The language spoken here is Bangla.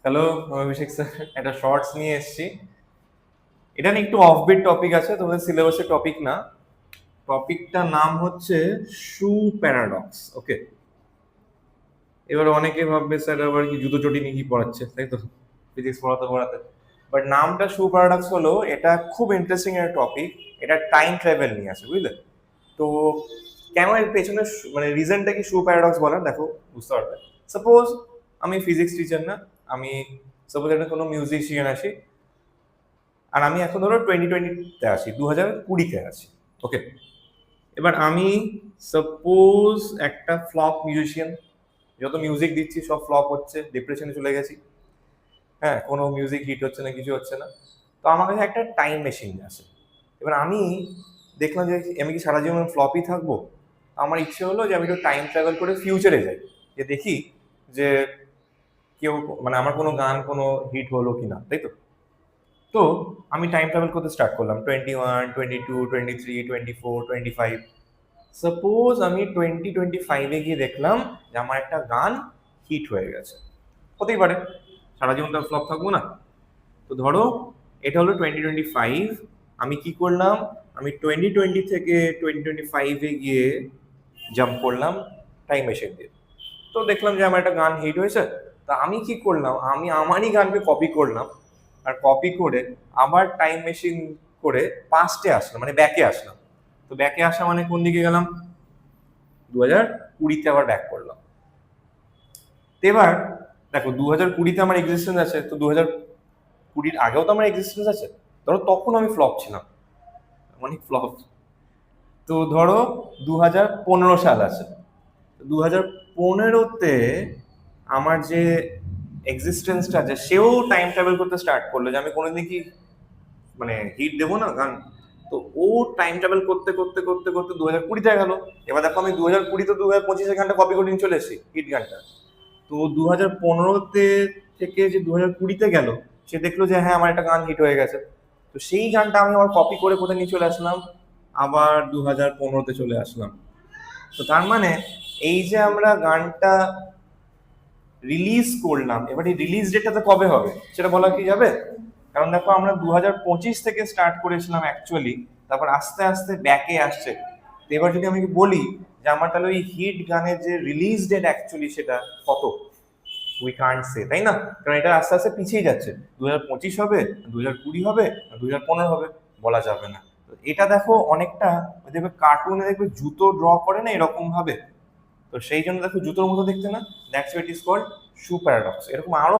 হ্যালো, আমি অভিষেক স্যার। একটা শর্টস নিয়ে এসেছি। এটা নিয়ে একটু অফবিট টপিক আছে, তোমাদের সিলেবাসের টপিক না। টপিকটার নাম হচ্ছে শু প্যারাডক্স। ওকে, এবার অনেকে ভাববে স্যার আবার কি জুতো চটি নিয়ে কি পড়াচ্ছে, তাই তো? ফিজিক্স পড়াতে পড়াতে। বাট নামটা শু প্যারাডক্স হলো, এটা খুব ইন্টারেস্টিং একটা টপিক। এটা টাইম ট্রাভেল নিয়ে আসে, বুঝলে? তো কেন এর পেছনে মানে রিজনটা কি শু প্যারাডক্স বলার, দেখো বুঝতে পারবে। সাপোজ আমি ফিজিক্স টিচার না, আমি সাপোজ একটা কোনো মিউজিশিয়ান আসি, আর আমি এখন ধরো 2020-তে আছি, 2020-তে আছি। ওকে, এবার আমি সাপোজ একটা ফ্লপ মিউজিশিয়ান, যত মিউজিক দিচ্ছি সব ফ্লপ হচ্ছে, ডিপ্রেশনে চলে গেছি। হ্যাঁ, কোনো মিউজিক হিট হচ্ছে না, কিছু হচ্ছে না। তো আমার কাছে একটা টাইম মেশিন আছে। এবার আমি দেখলাম যে আমি কি সারা জীবন ফ্লপই থাকবো। আমার ইচ্ছে হলো যে আমি একটু টাইম ট্রাভেল করে ফিউচারে যাই, যে দেখি যে কেউ মানে আমার কোনো গান কোনো হিট হলো কিনা, তাই তো? তো আমি টাইম ট্রাভেল করতে স্টার্ট করলাম 21, 22, 23, 24, 25। সাপোজ আমি 2025-এ গিয়ে দেখলাম যে আমার একটা গান হিট হয়ে গেছে। হতেই পারে, সারা জীবন তো ফ্লপ থাকবো না। তো ধরো এটা হলো 2025। আমি কি করলাম, আমি 2020 থেকে 2025-এ গিয়ে জাম্প করলাম টাইম মেশিন দিয়ে। তো দেখলাম যে আমার একটা গান হিট হয়েছে। তা আমি কি করলাম, আমি আমারই গানকে কপি করলাম, আর কপি করে আবার টাইম মেশিন করে পাস্টে আসলাম, মানে ব্যাকে আসলাম। তো ব্যাকে আসা মানে কোন দিকে গেলাম, 2020-তে আবার ব্যাক করলাম। তো এবার দেখো, 2020-তে আমার এক্সিস্টেন্স আছে, তো 2020-র আগেও তো আমার এক্সিস্টেন্স আছে। ধরো তখন আমি ফ্লপ ছিলাম, মানে ফ্লপ। তো ধরো 2015 সাল আছে, 2015-তে আমার যে এক্সিস্টেন্সটা আছে সেও টাইম ট্রাভেল করতে স্টার্ট করলো, যে আমি কোনোদিন কি মানে হিট দেবো না গান। তো ও টাইম ট্রাভেল করতে করতে করতে করতে 2020-তে গেল। এবার দেখো আমি 2020 তো 2025-এর গানটা কপি করে নিয়ে চলে এসেছি, হিট গানটা। তো 2015-তে থেকে যে 2020-তে গেল, সে দেখলো যে হ্যাঁ আমার একটা গান হিট হয়ে গেছে। তো সেই গানটা আমি আবার কপি করে কোথায় নিয়ে চলে আসলাম, আবার 2015-তে চলে আসলাম। তো তার মানে এই যে আমরা গানটা রিলিজ করলাম, এবার এই রিলিজ ডেটটা কবে হবে সেটা বলা কি যাবে? কারণ দেখো আমরা 2025 থেকে স্টার্ট করেছিলাম অ্যাকচুয়ালি, তারপর আস্তে আস্তে ব্যাকে আসছে। তো এবার যদি আমি বলি যে আমার তাহলে ওই হিট গানের যে রিলিজ ডেট অ্যাকচুয়ালি সেটা কত, উই কান্ট সে, তাই না? কারণ এটা আস্তে আস্তে পিছিয়ে যাচ্ছে। 2025 হবে, 2020 হবে, 2015 হবে, বলা যাবে না। তো এটা দেখো অনেকটা ওই দেখবে কার্টুনে দেখবে জুতো ড্র করে না এরকম ভাবে। তো সেই জন্য দেখো জুতোর মতো দেখতে না, that's what is called shoe paradox. এরকম আরো